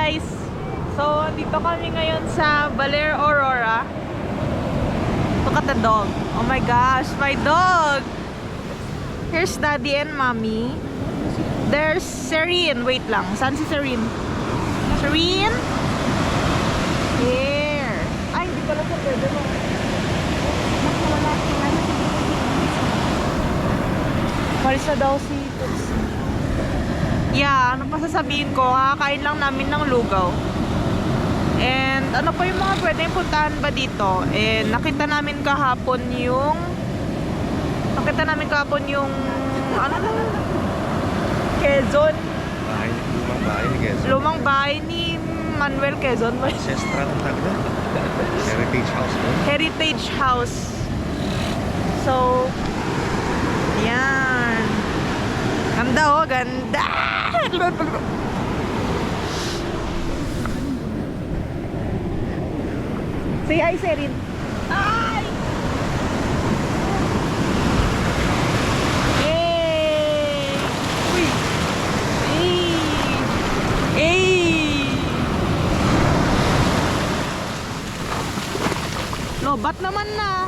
guys! So, dito kami ngayon sa Baler Aurora. Look at the dog. Oh my gosh, my dog! Here's Daddy and Mommy. There's Serene. Wait lang. Saan si Serene? Serene? Here. Ay, hindi pala sa pwede mo. Malis na daw si Tutsi. Yeah, ano pa sasabihin ko? Kakain lang namin ng lugaw. And ano pa yung mga pwedeng puntahan ba dito? And nakita namin kahapon yung ano na? Quezon. Lumang bahay ni Quezon. Lumang bahay ni Manuel Quezon. Ancestral ang tag doon. Heritage House doon. Heritage House. So, yan. Ganda oh, ganda! Say hi, Serin. Hi! Yay! Uy! Hey! Hey! Lobat naman na.